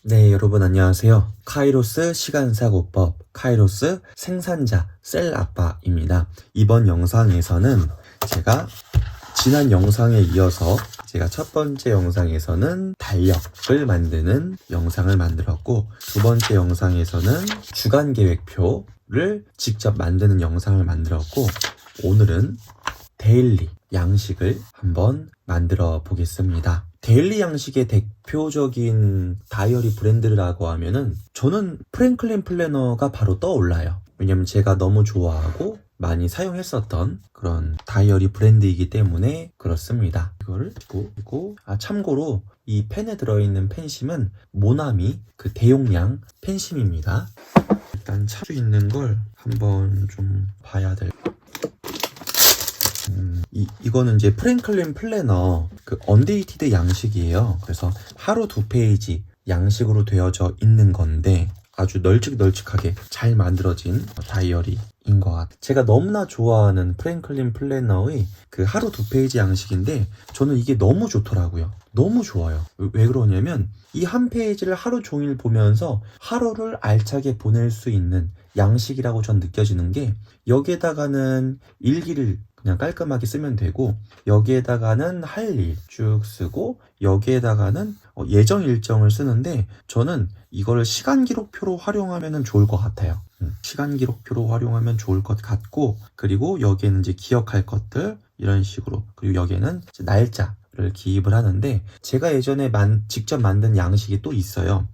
네, 여러분 안녕하세요. 카이로스 시간사고법, 카이로스 생산자 셀아빠입니다. 이번 영상에서는 제가 지난 영상에 이어서 제가 첫 번째 영상에서는 달력을 만드는 영상을 만들었고, 두 번째 영상에서는 주간 계획표를 직접 만드는 영상을 만들었고, 오늘은 데일리 양식을 한번 만들어 보겠습니다. 데일리 양식의 대표적인 다이어리 브랜드라고 하면은 저는 프랭클린 플래너가 바로 떠올라요. 왜냐면 제가 너무 좋아하고 많이 사용했었던 그런 다이어리 브랜드이기 때문에 그렇습니다. 이거를 그리고 참고로 이 펜에 들어있는 펜심은 모나미 그 대용량 펜심입니다. 일단 찰 수 있는 걸 한번 좀 봐야 될. 이거는 이제 프랭클린 플래너 그 언데이티드 양식이에요. 그래서 하루 2페이지 양식으로 되어져 있는 건데 아주 널찍널찍하게 잘 만들어진 다이어리인 것 같아요. 제가 너무나 좋아하는 프랭클린 플래너의 그 하루 2페이지 양식인데 저는 이게 너무 좋더라고요. 너무 좋아요. 왜 그러냐면 이 한 페이지를 하루 종일 보면서 하루를 알차게 보낼 수 있는 양식이라고 전 느껴지는 게, 여기에다가는 일기를 그냥 깔끔하게 쓰면 되고, 여기에다가는 할 일 쭉 쓰고, 여기에다가는 예정 일정을 쓰는데 저는 이거를 시간 기록표로 활용하면 좋을 것 같아요. 시간 기록표로 활용하면 좋을 것 같고, 그리고 여기에는 이제 기억할 것들 이런 식으로, 그리고 여기에는 이제 날짜를 기입을 하는데, 제가 예전에 직접 만든 양식이 또 있어요.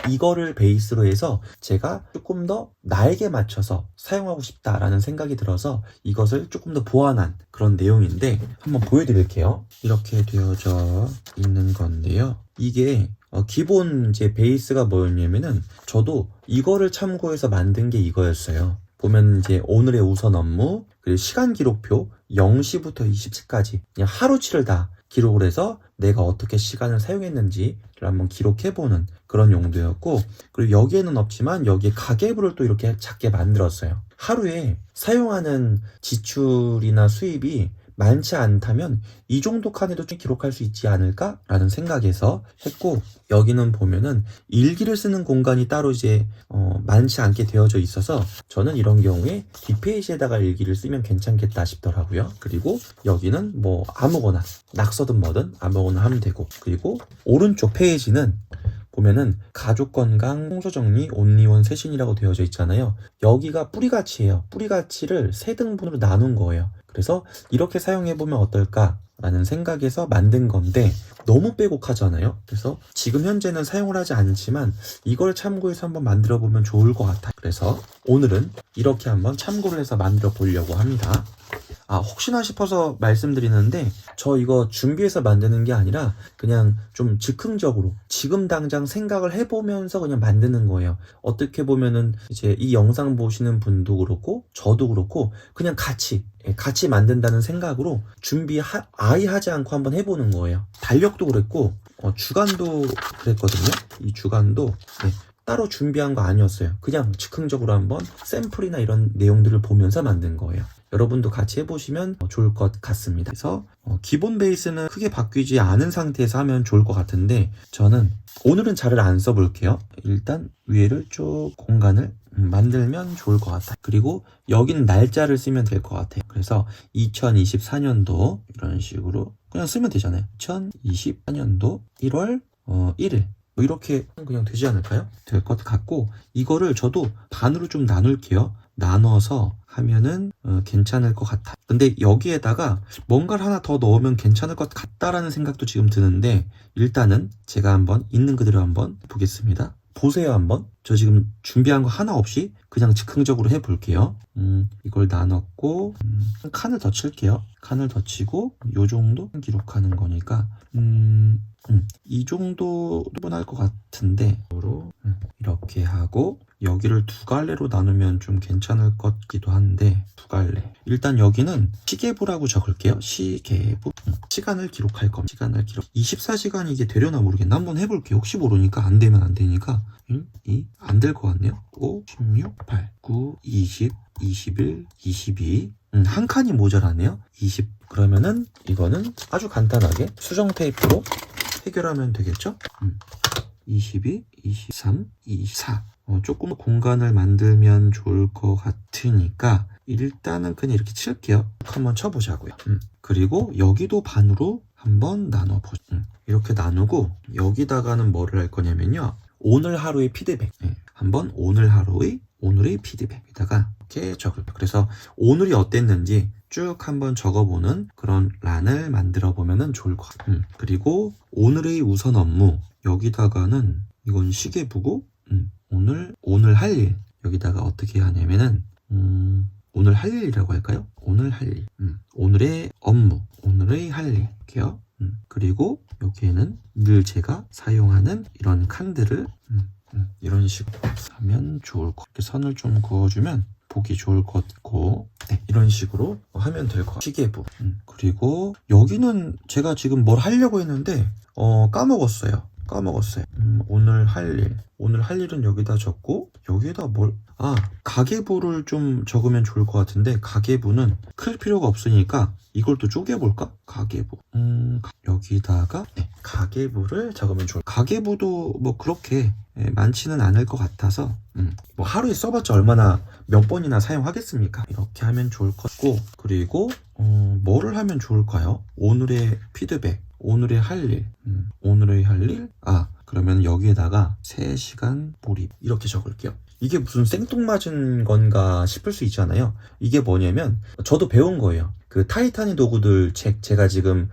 이거를 베이스로 해서 제가 조금 더 나에게 맞춰서 사용하고 싶다라는 생각이 들어서 이것을 조금 더 보완한 그런 내용인데 한번 보여드릴게요. 이렇게 되어져 있는 건데요. 이게 기본 이제 베이스가 뭐였냐면은 저도 이거를 참고해서 만든 게 이거였어요. 보면 이제 오늘의 우선 업무, 그리고 시간 기록표 0시부터 20시까지 그냥 하루치를 다 기록을 해서 내가 어떻게 시간을 사용했는지를 한번 기록해보는 그런 용도였고, 그리고 여기에는 없지만 여기에 가계부를 또 이렇게 작게 만들었어요. 하루에 사용하는 지출이나 수입이 많지 않다면 이 정도 칸에도 좀 기록할 수 있지 않을까? 라는 생각에서 했고, 여기는 보면은 일기를 쓰는 공간이 따로 이제 많지 않게 되어져 있어서 저는 이런 경우에 뒷페이지에다가 일기를 쓰면 괜찮겠다 싶더라고요. 그리고 여기는 뭐 아무거나 낙서든 뭐든 아무거나 하면 되고, 그리고 오른쪽 페이지는 보면은 가족 건강, 청소 정리, 온리원 세신이라고 되어져 있잖아요. 여기가 뿌리가치예요. 뿌리가치를 3등분으로 나눈 거예요. 그래서 이렇게 사용해보면 어떨까라는 생각에서 만든 건데 너무 빼곡하잖아요. 그래서 지금 현재는 사용을 하지 않지만 이걸 참고해서 한번 만들어 보면 좋을 것 같아요. 그래서 오늘은 이렇게 한번 참고를 해서 만들어 보려고 합니다. 혹시나 싶어서 말씀드리는데 저 이거 준비해서 만드는 게 아니라 그냥 좀 즉흥적으로 지금 당장 생각을 해보면서 그냥 만드는 거예요. 어떻게 보면은 이제 이 영상 보시는 분도 그렇고 저도 그렇고 그냥 같이 만든다는 생각으로 아예 하지 않고 한번 해보는 거예요. 달력도 그랬고 주간도 그랬거든요. 이 주간도 따로 준비한 거 아니었어요. 그냥 즉흥적으로 한번 샘플이나 이런 내용들을 보면서 만든 거예요. 여러분도 같이 해보시면 좋을 것 같습니다. 그래서 기본 베이스는 크게 바뀌지 않은 상태에서 하면 좋을 것 같은데 저는 오늘은 자를 안 써볼게요. 일단 위에를 쭉 공간을 만들면 좋을 것 같아요. 그리고 여기는 날짜를 쓰면 될 것 같아요. 그래서 2024년도 이런 식으로 그냥 쓰면 되잖아요. 2024년도 1월 1일 뭐 이렇게 그냥 되지 않을까요? 될 것 같고, 이거를 저도 반으로 좀 나눌게요. 나눠서 하면은 괜찮을 것 같아요. 근데 여기에다가 뭔가를 하나 더 넣으면 괜찮을 것 같다라는 생각도 지금 드는데, 일단은 제가 한번 있는 그대로 한번 보겠습니다. 보세요. 한번 저 지금 준비한 거 하나 없이 그냥 즉흥적으로 해볼게요. 이걸 나눴고 칸을 더 칠게요. 칸을 더 치고 요 정도 기록하는 거니까 이 정도 충분할 것 같은데 이렇게 하고 여기를 2갈래로 나누면 좀 괜찮을 것 같기도 한데 2갈래. 일단 여기는 시계부라고 적을게요. 시계부. 시간을 기록할 겁니다. 시간을 기록. 24시간이 이게 되려나 모르겠네. 한번 해볼게요. 혹시 모르니까 안 되면 안 되니까. 1, 2, 안 될 것 같네요. 5, 16, 8, 9, 20, 21, 22. 한 칸이 모자라네요. 20. 그러면은 이거는 아주 간단하게 수정 테이프로 해결하면 되겠죠? 22, 23, 24. 조금 공간을 만들면 좋을 것 같으니까 일단은 그냥 이렇게 칠게요. 한번 쳐보자고요. 그리고 여기도 반으로 한번 나눠보죠. 이렇게 나누고 여기다가는 뭐를 할 거냐면요. 오늘 하루의 피드백. 한번 오늘의 피드백에다가 이렇게 적을 거예요. 그래서 오늘이 어땠는지 쭉 한번 적어보는 그런 란을 만들어 보면은 좋을 것 같아요. 그리고 오늘의 우선 업무 여기다가는 이건 시계부고 오늘 할 일 여기다가 어떻게 하냐면은 오늘 할 일이라고 할까요? 오늘 할 일. 오늘의 업무 오늘의 할 일 이렇게요. 그리고 여기에는 늘 제가 사용하는 이런 칸들을 이런 식으로 하면 좋을 것 같아요. 선을 좀 그어주면 보기 좋을 것 같고 이런 식으로 하면 될 것 같아요. 시계부. 그리고 여기는 제가 지금 뭘 하려고 했는데 까먹었어요. 오늘 할 일은 여기다 적고 여기에다 가계부를 좀 적으면 좋을 것 같은데 가계부는 클 필요가 없으니까 이걸 또 쪼개볼까? 가계부. 여기다가 가계부를 적으면 좋을 것 같아요. 가계부도 뭐 그렇게 많지는 않을 것 같아서 뭐 하루에 써봤자 얼마나 몇 번이나 사용하겠습니까? 이렇게 하면 좋을 것 같고 그리고 뭐를 하면 좋을까요? 오늘의 피드백 오늘의 할 일, 그러면 여기에다가 3시간 몰입 이렇게 적을게요. 이게 무슨 생뚱맞은 건가 싶을 수 있잖아요. 이게 뭐냐면 저도 배운 거예요. 그 타이타닉 도구들 책 제가 지금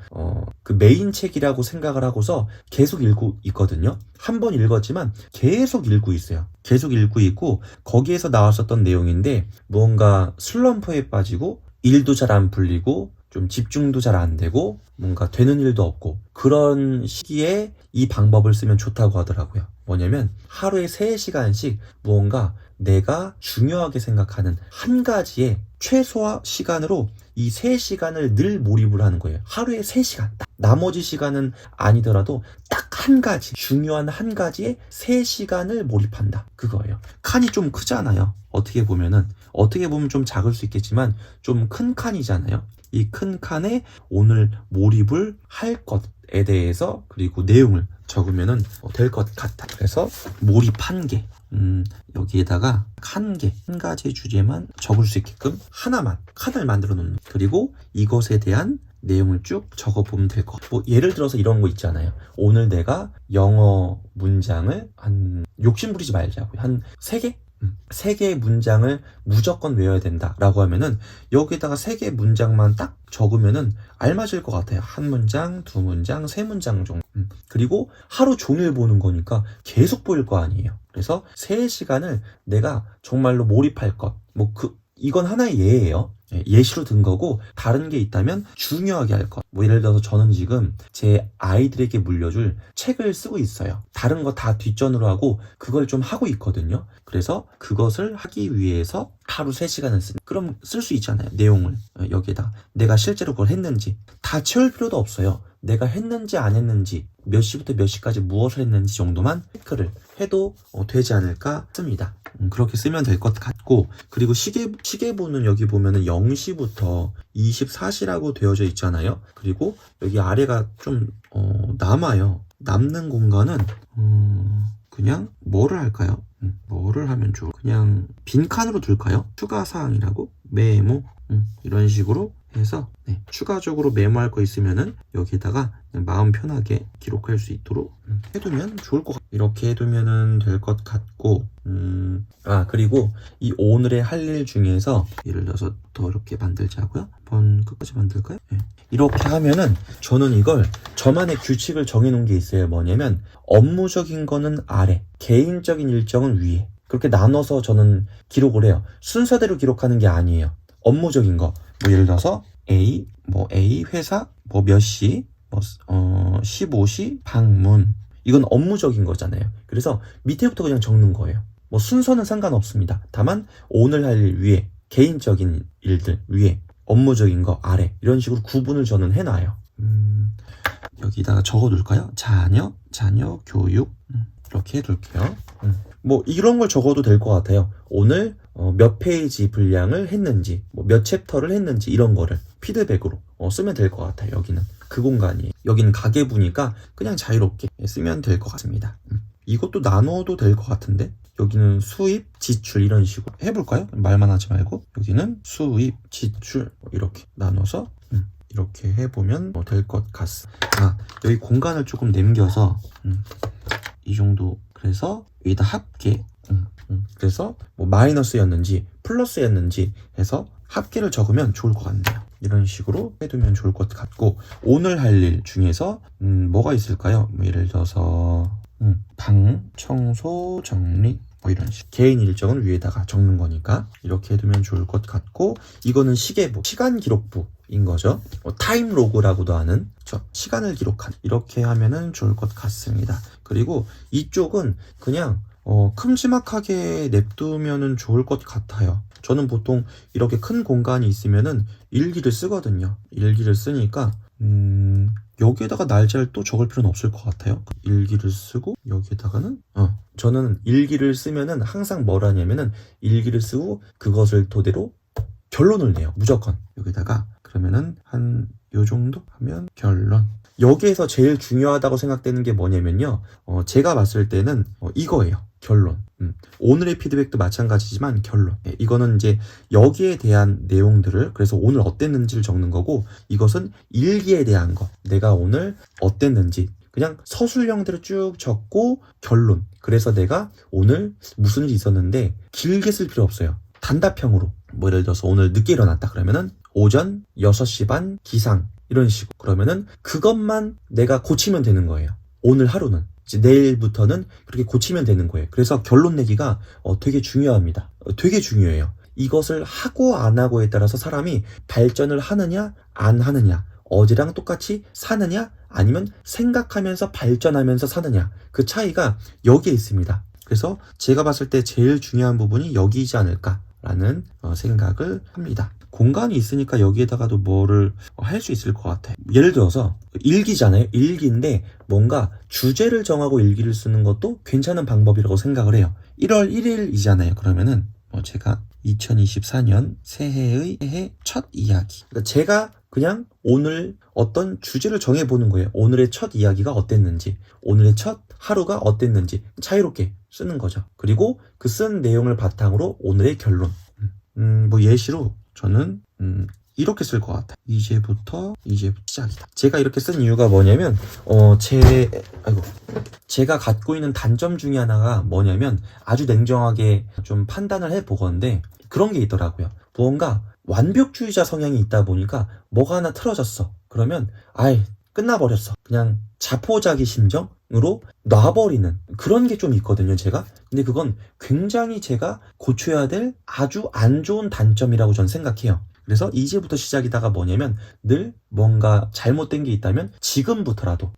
그 메인 책이라고 생각을 하고서 계속 읽고 있거든요. 한 번 읽었지만 계속 읽고 있어요. 계속 읽고 있고 거기에서 나왔었던 내용인데 무언가 슬럼프에 빠지고 일도 잘 안 풀리고 좀 집중도 잘 안 되고 뭔가 되는 일도 없고 그런 시기에 이 방법을 쓰면 좋다고 하더라고요. 뭐냐면 하루에 3시간씩 무언가 내가 중요하게 생각하는 한 가지에 최소화 시간으로 이 3시간을 늘 몰입을 하는 거예요. 하루에 3시간. 나머지 시간은 아니더라도 딱 한 가지, 중요한 한 가지에 3시간을 몰입한다. 그거예요. 칸이 좀 크잖아요. 어떻게 보면 좀 작을 수 있겠지만 좀 큰 칸이잖아요. 이 큰 칸에 오늘 몰입을 할 것에 대해서 그리고 내용을 적으면 될 것 같아. 그래서 몰입 1개. 여기에다가 한 가지 주제만 적을 수 있게끔 하나만 칸을 만들어 놓는. 그리고 이것에 대한 내용을 쭉 적어보면 될 것 같아요. 뭐 예를 들어서 이런 거 있잖아요. 오늘 내가 영어 문장을 욕심 부리지 말자고요. 한 3개? 3개의 문장을 무조건 외워야 된다 라고 하면은 여기다가 3개의 문장만 딱 적으면은 알맞을 것 같아요. 한 문장, 2문장, 3문장 정도. 그리고 하루 종일 보는 거니까 계속 보일 거 아니에요. 그래서 3시간을 내가 정말로 몰입할 것. 이건 하나의 예예요. 예시로 든 거고 다른 게 있다면 중요하게 할 것. 뭐 예를 들어서 저는 지금 제 아이들에게 물려줄 책을 쓰고 있어요. 다른 거 다 뒷전으로 하고 그걸 좀 하고 있거든요. 그래서 그것을 하기 위해서 하루 3시간을 쓰는. 그럼 쓸 수 있잖아요. 내용을 여기에다 내가 실제로 그걸 했는지 다 채울 필요도 없어요. 내가 했는지 안 했는지 몇 시부터 몇 시까지 무엇을 했는지 정도만 체크를 해도 되지 않을까 싶습니다. 그렇게 쓰면 될 것 같고 그리고 시계부는 여기 보면은 0시부터 24시라고 되어져 있잖아요. 그리고 여기 아래가 좀 남아요. 남는 공간은 그냥 뭐를 할까요? 뭐를 하면 좋을 그냥 빈칸으로 둘까요? 추가사항이라고 메모 이런 식으로 해서 추가적으로 메모할 거 있으면은 여기에다가 그냥 마음 편하게 기록할 수 있도록 해두면 좋을 것 같아요. 이렇게 해두면은 될 것 같고 그리고 이 오늘의 할 일 중에서 예를 들어서 더 이렇게 만들자고요. 한번 끝까지 만들까요? 이렇게 하면은 저는 이걸 저만의 규칙을 정해놓은 게 있어요. 뭐냐면 업무적인 거는 아래, 개인적인 일정은 위에 그렇게 나눠서 저는 기록을 해요. 순서대로 기록하는 게 아니에요. 업무적인 거 뭐 예를 들어서 A 회사 몇 시 15시 방문 이건 업무적인 거잖아요. 그래서 밑에부터 그냥 적는 거예요. 뭐 순서는 상관없습니다. 다만 오늘 할 일 위에 개인적인 일들 위에 업무적인 거 아래 이런 식으로 구분을 저는 해놔요. 여기다가 적어둘까요? 자녀 교육 이렇게 해둘게요. 뭐 이런 걸 적어도 될 것 같아요. 오늘 몇 페이지 분량을 했는지 몇 챕터를 했는지 이런 거를 피드백으로 쓰면 될 것 같아요. 여기는 그 공간이에요. 여기는 가계부니까 그냥 자유롭게 쓰면 될 것 같습니다. 이것도 나눠도 될 것 같은데 여기는 수입, 지출 이런 식으로 해볼까요? 말만 하지 말고 여기는 수입, 지출 이렇게 나눠서 이렇게 해보면 될 것 같습니다. 여기 공간을 조금 남겨서 이 정도 그래서 여기다 합계 그래서 뭐 마이너스였는지 플러스였는지 해서 합계를 적으면 좋을 것 같네요. 이런 식으로 해두면 좋을 것 같고 오늘 할 일 중에서 뭐가 있을까요? 뭐 예를 들어서 방, 청소, 정리 뭐 이런 식 개인 일정은 위에다가 적는 거니까 이렇게 해두면 좋을 것 같고 이거는 시계부, 시간 기록부인 거죠. 타임 로그라고도 하는 시간을 기록한 이렇게 하면은 좋을 것 같습니다. 그리고 이쪽은 그냥 큼지막하게 냅두면은 좋을 것 같아요. 저는 보통 이렇게 큰 공간이 있으면은 일기를 쓰거든요. 일기를 쓰니까 여기에다가 날짜를 또 적을 필요는 없을 것 같아요. 일기를 쓰고 여기에다가는 저는 일기를 쓰면은 항상 뭘 하냐면은 일기를 쓰고 그것을 토대로 결론을 내요. 무조건 여기다가 그러면은 한 요 정도 하면 결론. 여기에서 제일 중요하다고 생각되는 게 뭐냐면요. 제가 봤을 때는 이거예요. 결론. 오늘의 피드백도 마찬가지지만 결론. 이거는 이제 여기에 대한 내용들을 그래서 오늘 어땠는지를 적는 거고 이것은 일기에 대한 거. 내가 오늘 어땠는지 그냥 서술형대로 쭉 적고 결론. 그래서 내가 오늘 무슨 일이 있었는데 길게 쓸 필요 없어요. 단답형으로. 뭐 예를 들어서 오늘 늦게 일어났다 그러면은 오전 6시 반 기상 이런 식으로 그러면은 그것만 내가 고치면 되는 거예요. 오늘 하루는 이제 내일부터는 그렇게 고치면 되는 거예요. 그래서 결론 내기가 되게 중요합니다. 되게 중요해요. 이것을 하고 안 하고에 따라서 사람이 발전을 하느냐 안 하느냐 어제랑 똑같이 사느냐 아니면 생각하면서 발전하면서 사느냐 그 차이가 여기에 있습니다. 그래서 제가 봤을 때 제일 중요한 부분이 여기이지 않을까라는 생각을 합니다. 공간이 있으니까 여기에다가도 뭐를 할 수 있을 것 같아요. 예를 들어서 일기잖아요. 일기인데 뭔가 주제를 정하고 일기를 쓰는 것도 괜찮은 방법이라고 생각을 해요. 1월 1일이잖아요. 그러면은 제가 2024년 새해의 첫 이야기. 그러니까 제가 그냥 오늘 어떤 주제를 정해보는 거예요. 오늘의 첫 이야기가 어땠는지, 오늘의 첫 하루가 어땠는지 자유롭게 쓰는 거죠. 그리고 그 쓴 내용을 바탕으로 오늘의 결론. 뭐 예시로 저는 이렇게 쓸 것 같아요. 이제부터 시작이다. 제가 이렇게 쓴 이유가 뭐냐면 제가 갖고 있는 단점 중에 하나가 뭐냐면 아주 냉정하게 좀 판단을 해보건데 그런 게 있더라고요. 무언가 완벽주의자 성향이 있다 보니까 뭐가 하나 틀어졌어. 그러면 끝나버렸어. 그냥 자포자기 심정으로 놔버리는 그런 게 좀 있거든요, 제가. 근데 그건 굉장히 제가 고쳐야 될 아주 안 좋은 단점이라고 전 생각해요. 그래서 이제부터 시작이다가 뭐냐면 늘 뭔가 잘못된 게 있다면 지금부터라도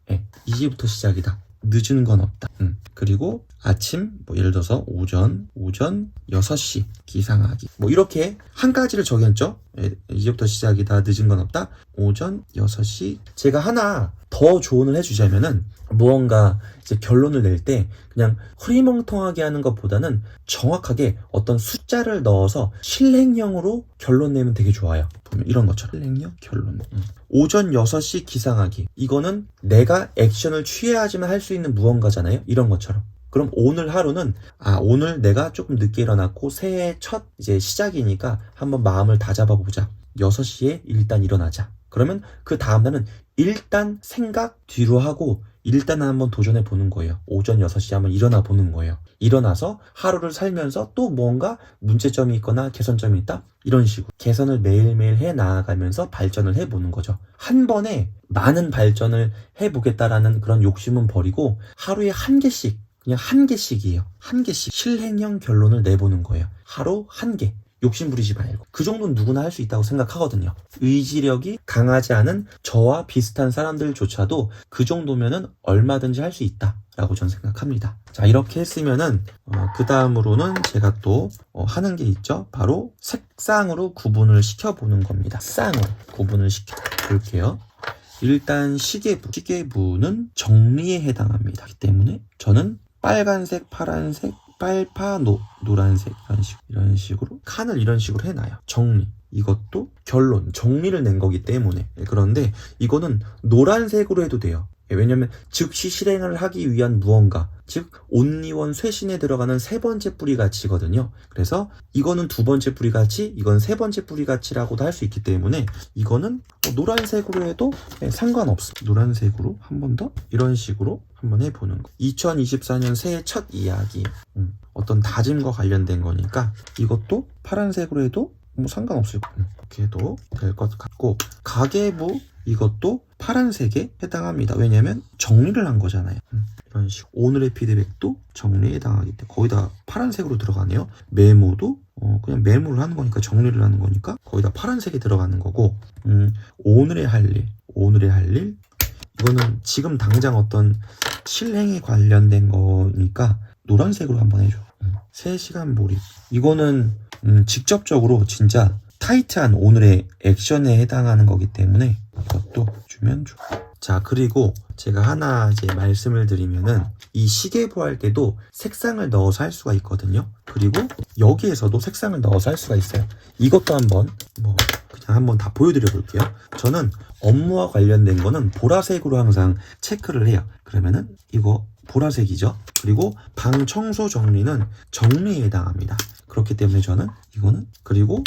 이제부터 시작이다. 늦은 건 없다. 그리고 아침 뭐 예를 들어서 오전 6시 기상하기 뭐 이렇게 한 가지를 정했죠. 이제부터 시작이다. 늦은 건 없다. 오전 6시 제가 하나 더 조언을 해주자면은 무언가 이제 결론을 낼 때 그냥 흐리멍텅하게 하는 것보다는 정확하게 어떤 숫자를 넣어서 실행형으로 결론 내면 되게 좋아요. 보면 이런 것처럼 실행형 결론. 오전 6시 기상하기 이거는 내가 액션을 취해야지만 할 수 있는 무언가잖아요. 이런 것처럼. 그럼 오늘 하루는 오늘 내가 조금 늦게 일어났고 새해 첫 이제 시작이니까 한번 마음을 다잡아보자. 6시에 일단 일어나자. 그러면 그 다음날은 일단 생각 뒤로 하고 일단 한번 도전해 보는 거예요. 오전 6시에 한번 일어나 보는 거예요. 일어나서 하루를 살면서 또 뭔가 문제점이 있거나 개선점이 있다? 이런 식으로 개선을 매일매일 해 나아가면서 발전을 해보는 거죠. 한 번에 많은 발전을 해보겠다라는 그런 욕심은 버리고 하루에 한 개씩 그냥 한 개씩이에요. 한 개씩 실행형 결론을 내보는 거예요. 하루 한 개. 욕심 부리지 말고. 그 정도는 누구나 할 수 있다고 생각하거든요. 의지력이 강하지 않은 저와 비슷한 사람들조차도 그 정도면은 얼마든지 할 수 있다라고 저는 생각합니다. 자, 이렇게 했으면은 그 다음으로는 제가 또 하는 게 있죠. 바로 색상으로 구분을 시켜보는 겁니다. 색상으로 구분을 시켜 볼게요. 일단 시계부는 정리에 해당합니다. 그렇기 때문에 저는 빨간색, 파란색, 빨파, 노란색 이런 식으로 칸을 이런 식으로 해놔요. 정리. 이것도 결론, 정리를 낸 거기 때문에. 그런데 이거는 노란색으로 해도 돼요. 왜냐면 즉시 실행을 하기 위한 무언가, 즉 온리원 쇄신에 들어가는 세 번째 뿌리 가치거든요. 그래서 이거는 두 번째 뿌리 가치, 이건 세 번째 뿌리 가치라고도 할 수 있기 때문에 이거는 노란색으로 해도 상관없습니다. 노란색으로 한 번 더 이런 식으로 한번 해보는 거. 2024년 새해 첫 이야기, 어떤 다짐과 관련된 거니까 이것도 파란색으로 해도 뭐 상관없을 거예요. 이렇게 해도 될 것 같고, 가계부 이것도 파란색에 해당합니다. 왜냐면 정리를 한 거잖아요. 이런 식으로 오늘의 피드백도 정리에 해당하기 때문에 거의 다 파란색으로 들어가네요. 메모도 그냥 메모를 하는 거니까, 정리를 하는 거니까 거의 다 파란색이 들어가는 거고, 오늘의 할 일 이거는 지금 당장 어떤 실행에 관련된 거니까 노란색으로 한번 해줘. 3시간 몰입 이거는 직접적으로 진짜 타이트한 오늘의 액션에 해당하는 거기 때문에 이것도 주면 좋아. 자, 그리고 제가 하나 이제 말씀을 드리면은, 이 시계부 할 때도 색상을 넣어서 할 수가 있거든요. 그리고 여기에서도 색상을 넣어서 할 수가 있어요. 이것도 한번 그냥 한번 다 보여드려 볼게요. 저는 업무와 관련된 거는 보라색으로 항상 체크를 해요. 그러면은 이거 보라색이죠. 그리고 방 청소 정리는 정리에 해당합니다. 그렇기 때문에 저는 이거는, 그리고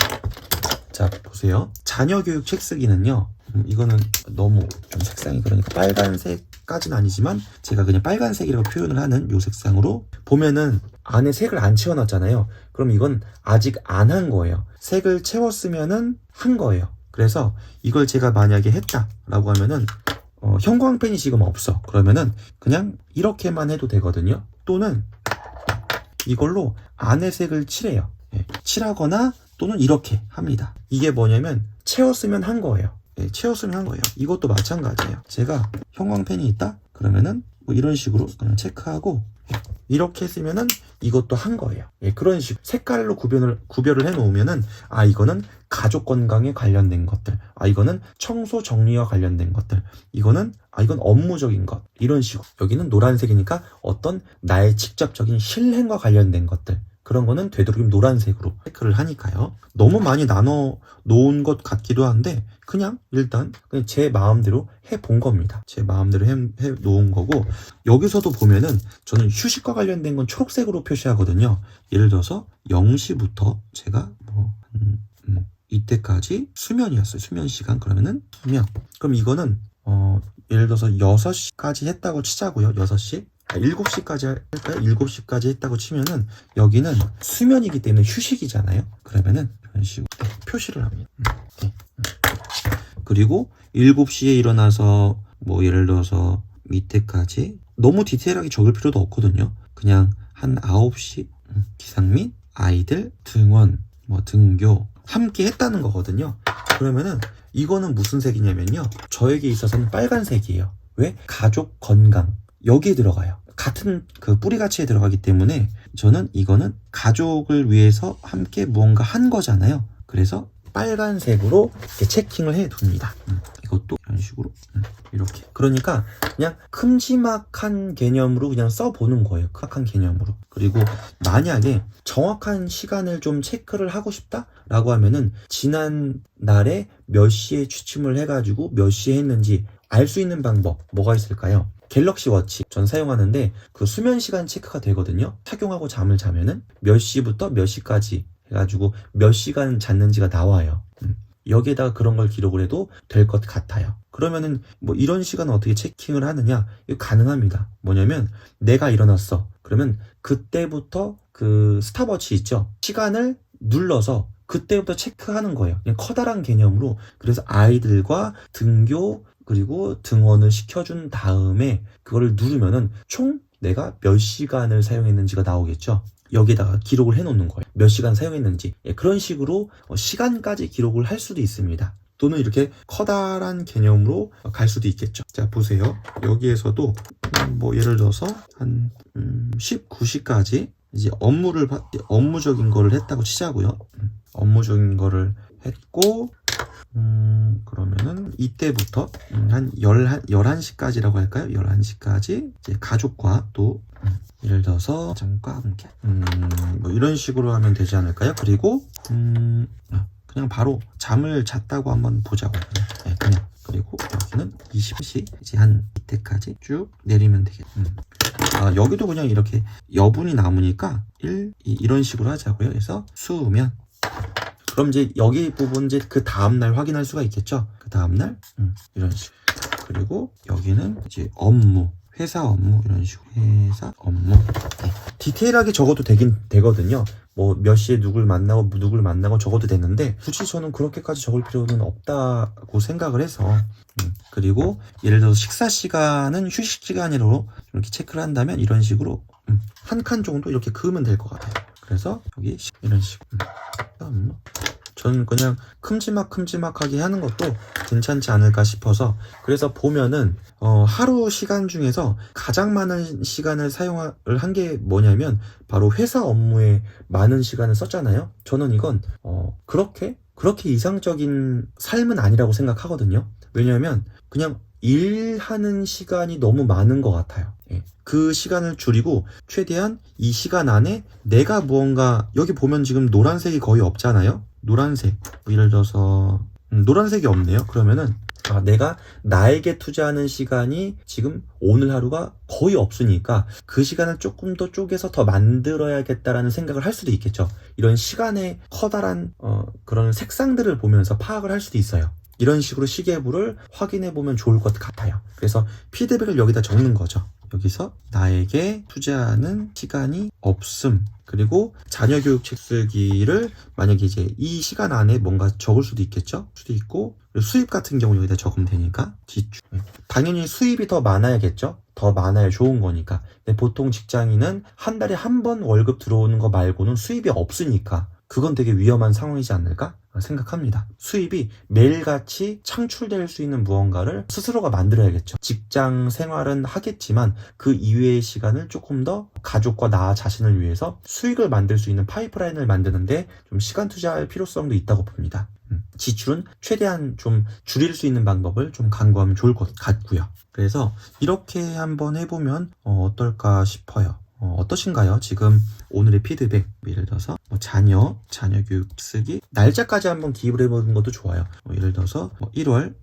자 보세요. 자녀 교육 책 쓰기는요, 이거는 너무 좀 색상이 그러니까 빨간색까지는 아니지만 제가 그냥 빨간색이라고 표현을 하는 요 색상으로 보면은 안에 색을 안 채워놨잖아요. 그럼 이건 아직 안 한 거예요. 색을 채웠으면은 한 거예요. 그래서 이걸 제가 만약에 했다라고 하면은 형광펜이 지금 없어. 그러면은 그냥 이렇게만 해도 되거든요. 또는 이걸로 안에 색을 칠해요. 칠하거나 또는 이렇게 합니다. 이게 뭐냐면 채웠으면 한 거예요. 채웠으면 한 거예요. 이것도 마찬가지예요. 제가 형광펜이 있다? 그러면은 뭐 이런 식으로 그냥 체크하고 이렇게 했으면은 이것도 한 거예요. 그런 식으로 색깔로 구별을 해 놓으면은, 아 이거는 가족 건강에 관련된 것들, 아 이거는 청소 정리와 관련된 것들, 이거는 이건 업무적인 것, 이런 식으로. 여기는 노란색이니까 어떤 나의 직접적인 실행과 관련된 것들, 그런 거는 되도록이면 노란색으로 체크를 하니까요. 너무 많이 나눠 놓은 것 같기도 한데 그냥 일단 그냥 제 마음대로 해본 겁니다. 제 마음대로 해 놓은 거고, 여기서도 보면은 저는 휴식과 관련된 건 초록색으로 표시하거든요. 예를 들어서 0시부터 제가 이때까지 수면이었어요. 수면 시간. 그러면은 수면. 그럼 이거는 예를 들어서 6시까지 했다고 치자고요. 6시. 7시까지 할까요? 7시까지 했다고 치면은 여기는 수면이기 때문에 휴식이잖아요. 그러면은 이런 식으로 표시를 합니다. 그리고 7시에 일어나서 뭐 예를 들어서 밑에까지 너무 디테일하게 적을 필요도 없거든요. 그냥 한 9시 기상 및 아이들 등원, 등교 함께 했다는 거거든요. 그러면은 이거는 무슨 색이냐면요, 저에게 있어서는 빨간색이에요. 왜? 가족 건강 여기에 들어가요. 같은 그 뿌리 가치에 들어가기 때문에 저는 이거는 가족을 위해서 함께 무언가 한 거잖아요. 그래서 빨간색으로 이렇게 체킹을 해 둡니다. 이것도 이런 식으로 이렇게. 그러니까 그냥 큼지막한 개념으로 그냥 써보는 거예요. 큼지막한 개념으로. 그리고 만약에 정확한 시간을 좀 체크를 하고 싶다 라고 하면은 지난 날에 몇 시에 취침을 해가지고 몇 시에 했는지 알 수 있는 방법 뭐가 있을까요? 갤럭시 워치 전 사용하는데 그 수면 시간 체크가 되거든요. 착용하고 잠을 자면은 몇 시부터 몇 시까지 해가지고 몇 시간 잤는지가 나와요. 여기에다가 그런 걸 기록을 해도 될 것 같아요. 그러면은 뭐 이런 시간은 어떻게 체킹을 하느냐? 이거 가능합니다. 뭐냐면 내가 일어났어. 그러면 그때부터 그 스탑워치 있죠? 시간을 눌러서 그때부터 체크하는 거예요. 그냥 커다란 개념으로. 그래서 아이들과 등교 그리고 등원을 시켜준 다음에 그거를 누르면은 총 내가 몇 시간을 사용했는지가 나오겠죠. 여기다가 기록을 해놓는 거예요. 몇 시간 사용했는지. 그런 식으로 시간까지 기록을 할 수도 있습니다. 또는 이렇게 커다란 개념으로 갈 수도 있겠죠. 자 보세요. 여기에서도 뭐 예를 들어서 한 19시까지 이제 업무적인 거를 했다고 치자고요. 업무적인 거를 했고 그러면은 이때부터 한 11시까지라고 할까요? 11시까지 이제 가족과 또 예를 들어서 가정과 함께 뭐 이런 식으로 하면 되지 않을까요? 그리고 그냥 그냥 바로 잠을 잤다고 한번 보자고요. 그냥. 그리고 여기는 20시 이제 한 이때까지 쭉 내리면 되겠. 여기도 그냥 이렇게 여분이 남으니까 1, 2 이런 식으로 하자고요. 그래서 수면. 그럼 이제 여기 부분 이제 그 다음날 확인할 수가 있겠죠. 그 다음날 이런 식으로. 그리고 여기는 이제 업무, 회사 업무 이런 식으로 회사 업무. 디테일하게 적어도 되긴 되거든요. 뭐 몇 시에 누굴 만나고 적어도 되는데 굳이 저는 그렇게까지 적을 필요는 없다고 생각을 해서. 그리고 예를 들어서 식사 시간은 휴식 시간으로 이렇게 체크를 한다면 이런 식으로 한 칸 정도 이렇게 그으면 될 것 같아요. 그래서 여기 이런 식으로 저는 그냥 큼지막하게 하는 것도 괜찮지 않을까 싶어서. 그래서 보면은 하루 시간 중에서 가장 많은 시간을 사용을 한 게 뭐냐면 바로 회사 업무에 많은 시간을 썼잖아요. 저는 이건 그렇게 이상적인 삶은 아니라고 생각하거든요. 왜냐하면 그냥 일하는 시간이 너무 많은 것 같아요. 그 시간을 줄이고 최대한 이 시간 안에 내가 무언가, 여기 보면 지금 노란색이 거의 없잖아요. 노란색, 예를 들어서 노란색이 없네요. 그러면은 내가 나에게 투자하는 시간이 지금 오늘 하루가 거의 없으니까 그 시간을 조금 더 쪼개서 더 만들어야겠다라는 생각을 할 수도 있겠죠. 이런 시간의 커다란 그런 색상들을 보면서 파악을 할 수도 있어요. 이런 식으로 시계부를 확인해 보면 좋을 것 같아요. 그래서 피드백을 여기다 적는 거죠. 여기서 나에게 투자하는 시간이 없음. 그리고 자녀 교육 책 쓰기를 만약에 이제 이 시간 안에 뭔가 적을 수도 있겠죠. 수도 있고, 수입 같은 경우 여기다 적으면 되니까 지출. 당연히 수입이 더 많아야겠죠. 더 많아야 좋은 거니까. 근데 보통 직장인은 한 달에 한 번 월급 들어오는 거 말고는 수입이 없으니까 그건 되게 위험한 상황이지 않을까 생각합니다. 수입이 매일같이 창출될 수 있는 무언가를 스스로가 만들어야겠죠. 직장 생활은 하겠지만 그 이외의 시간을 조금 더 가족과 나 자신을 위해서 수익을 만들 수 있는 파이프라인을 만드는데 좀 시간 투자할 필요성도 있다고 봅니다. 지출은 최대한 좀 줄일 수 있는 방법을 좀 강구하면 좋을 것 같고요. 그래서 이렇게 한번 해보면 어떨까 싶어요. 어떠신가요? 지금 오늘의 피드백, 예를 들어서 자녀 교육 쓰기 날짜까지 한번 기입을 해보는 것도 좋아요. 예를 들어서 1월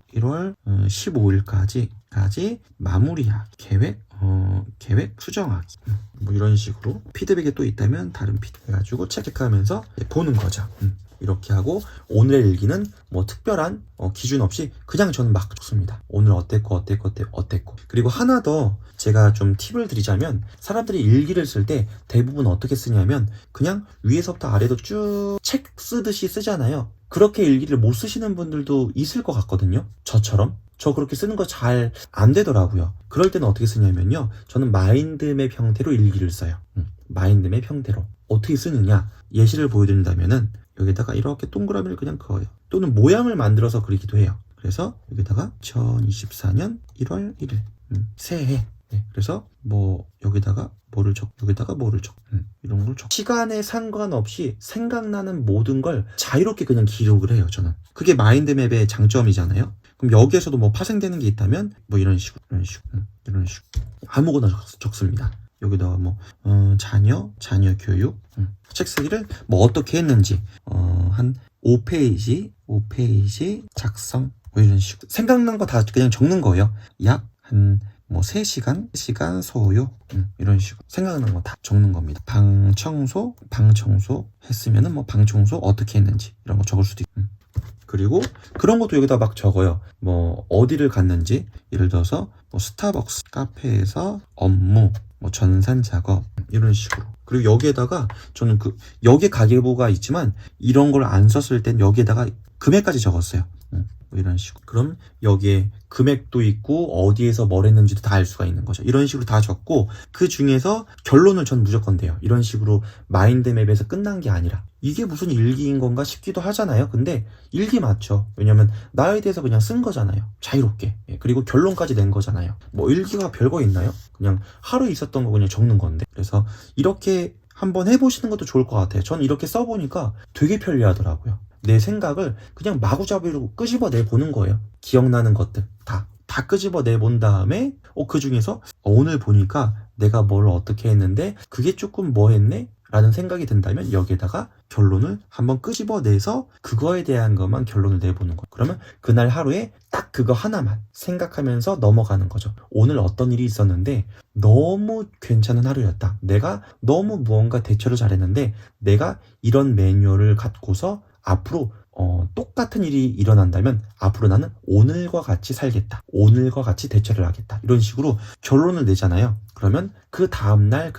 15일까지 마무리하기, 계획 수정하기, 뭐 이런 식으로 피드백이 또 있다면 다른 피드백 해가지고 체크하면서 보는 거죠. 이렇게 하고 오늘의 일기는 뭐 특별한 기준 없이 그냥 저는 막 적습니다. 오늘 어땠고. 그리고 하나 더 제가 좀 팁을 드리자면, 사람들이 일기를 쓸 때 대부분 어떻게 쓰냐면 그냥 위에서부터 아래로 쭉 책 쓰듯이 쓰잖아요. 그렇게 일기를 못 쓰시는 분들도 있을 것 같거든요. 저처럼. 저 그렇게 쓰는 거 잘 안 되더라고요. 그럴 때는 어떻게 쓰냐면요, 저는 마인드맵 형태로 일기를 써요. 마인드맵 형태로. 어떻게 쓰느냐, 예시를 보여드린다면은 여기다가 이렇게 동그라미를 그냥 그어요. 또는 모양을 만들어서 그리기도 해요. 그래서 여기다가 2024년 1월 1일 새해. 그래서 뭐 여기다가 뭐를 적, 이런 걸 적. 시간에 상관없이 생각나는 모든 걸 자유롭게 그냥 기록을 해요. 저는 그게 마인드맵의 장점이잖아요. 그럼 여기에서도 뭐 파생되는 게 있다면 뭐 이런 식으로 아무거나 적습니다. 여기다가 뭐 자녀 교육 책 쓰기를 뭐 어떻게 했는지 한 5페이지 작성 뭐 이런 식으로 생각난 거 다 그냥 적는 거예요. 약 한 뭐 3시간 소요 이런 식으로 생각난 거 다 적는 겁니다. 방 청소 했으면은 뭐 방 청소 어떻게 했는지 이런 거 적을 수도 있고. 그리고 그런 것도 여기다 막 적어요. 뭐 어디를 갔는지, 예를 들어서 뭐 스타벅스 카페에서 업무, 뭐 전산 작업 이런 식으로. 그리고 여기에다가 저는 여기에 가계부가 있지만 이런 걸 안 썼을 땐 여기에다가 금액까지 적었어요. 뭐 이런 식으로. 그럼 여기에 금액도 있고 어디에서 뭘 했는지도 다 알 수가 있는 거죠. 이런 식으로 다 적고 그 중에서 결론을 전 무조건 내요. 이런 식으로 마인드맵에서 끝난 게 아니라 이게 무슨 일기인 건가 싶기도 하잖아요. 근데 일기 맞죠. 왜냐면 나에 대해서 그냥 쓴 거잖아요. 자유롭게. 그리고 결론까지 낸 거잖아요. 뭐 일기가 별거 있나요? 그냥 하루 있었던 거 그냥 적는 건데. 그래서 이렇게 한번 해보시는 것도 좋을 것 같아요. 전 이렇게 써보니까 되게 편리하더라고요. 내 생각을 그냥 마구잡이로 끄집어내 보는 거예요. 기억나는 것들 다 끄집어내 본 다음에 그 중에서 오늘 보니까 내가 뭘 어떻게 했는데 그게 조금 뭐 했네? 라는 생각이 든다면 여기에다가 결론을 한번 끄집어내서 그거에 대한 것만 결론을 내보는 거예요. 그러면 그날 하루에 딱 그거 하나만 생각하면서 넘어가는 거죠. 오늘 어떤 일이 있었는데 너무 괜찮은 하루였다. 내가 너무 무언가 대처를 잘했는데 내가 이런 매뉴얼을 갖고서 앞으로 똑같은 일이 일어난다면 앞으로 나는 오늘과 같이 살겠다. 오늘과 같이 대처를 하겠다. 이런 식으로 결론을 내잖아요. 그러면 그 다음날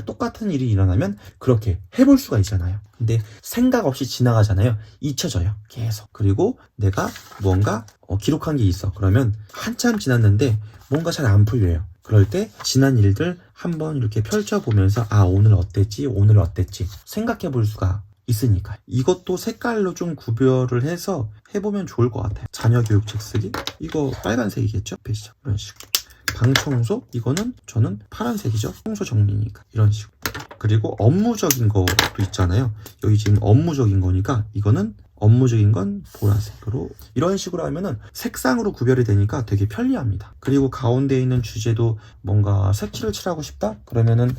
똑같은 일이 일어나면 그렇게 해볼 수가 있잖아요. 근데 생각 없이 지나가잖아요. 잊혀져요. 계속. 그리고 내가 뭔가 기록한 게 있어. 그러면 한참 지났는데 뭔가 잘 안 풀려요. 그럴 때 지난 일들 한번 이렇게 펼쳐보면서 오늘 어땠지? 오늘 어땠지? 생각해 볼 수가 있으니까. 이것도 색깔로 좀 구별을 해서 해보면 좋을 것 같아요. 자녀 교육책 쓰기? 이거 빨간색이겠죠? 페이지죠? 이런 식으로. 방 청소? 이거는 저는 파란색이죠? 청소 정리니까. 이런 식으로. 그리고 업무적인 것도 있잖아요. 여기 지금 업무적인 거니까 이거는 업무적인 건 보라색으로. 이런 식으로 하면은 색상으로 구별이 되니까 되게 편리합니다. 그리고 가운데 있는 주제도 뭔가 색칠을 칠하고 싶다? 그러면은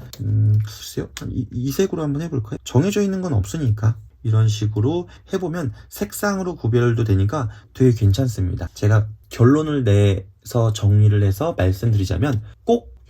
글쎄요, 이 색으로 한번 해볼까요? 정해져 있는 건 없으니까 이런 식으로 해보면 색상으로 구별도 되니까 되게 괜찮습니다. 제가 결론을 내서 정리를 해서 말씀드리자면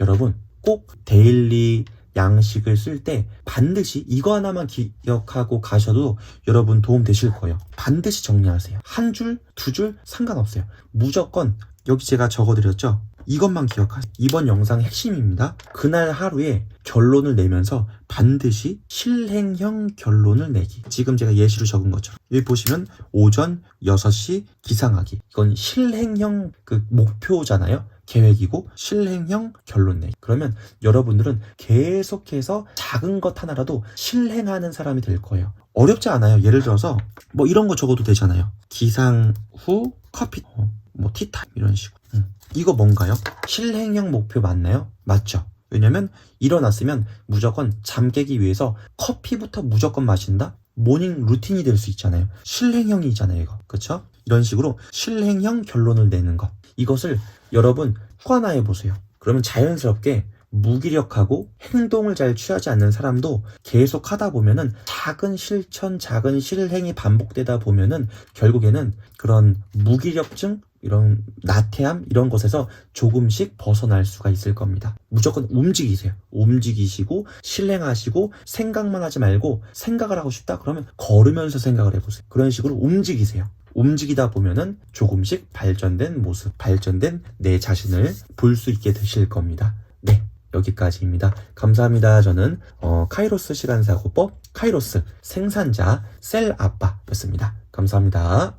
여러분 꼭 데일리 양식을 쓸 때 반드시 이거 하나만 기억하고 가셔도 여러분 도움 되실 거예요. 반드시 정리하세요. 한 줄, 두 줄 상관없어요. 무조건 여기 제가 적어드렸죠? 이것만 기억하세요. 이번 영상의 핵심입니다. 그날 하루에 결론을 내면서 반드시 실행형 결론을 내기. 지금 제가 예시로 적은 것처럼 여기 보시면 오전 6시 기상하기. 이건 실행형 목표잖아요. 계획이고 실행형 결론 내기. 그러면 여러분들은 계속해서 작은 것 하나라도 실행하는 사람이 될 거예요. 어렵지 않아요. 예를 들어서 뭐 이런 거 적어도 되잖아요. 기상 후 커피, 티타임 이런 식으로. 이거 뭔가요? 실행형 목표 맞나요? 맞죠? 왜냐면 일어났으면 무조건 잠 깨기 위해서 커피부터 무조건 마신다? 모닝 루틴이 될 수 있잖아요. 실행형이잖아요, 이거. 그쵸? 이런 식으로 실행형 결론을 내는 것. 이것을 여러분 습관화해 보세요. 그러면 자연스럽게 무기력하고 행동을 잘 취하지 않는 사람도 계속 하다 보면은 작은 실천, 작은 실행이 반복되다 보면은 결국에는 그런 무기력증, 이런 나태함, 이런 것에서 조금씩 벗어날 수가 있을 겁니다. 무조건 움직이세요. 움직이시고 실행하시고 생각만 하지 말고 생각을 하고 싶다? 그러면 걸으면서 생각을 해보세요. 그런 식으로 움직이세요. 움직이다 보면은 조금씩 발전된 모습, 발전된 내 자신을 볼 수 있게 되실 겁니다. 네, 여기까지입니다. 감사합니다. 저는 카이로스 시간사고법 카이로스 생산자 셀 아빠였습니다. 감사합니다.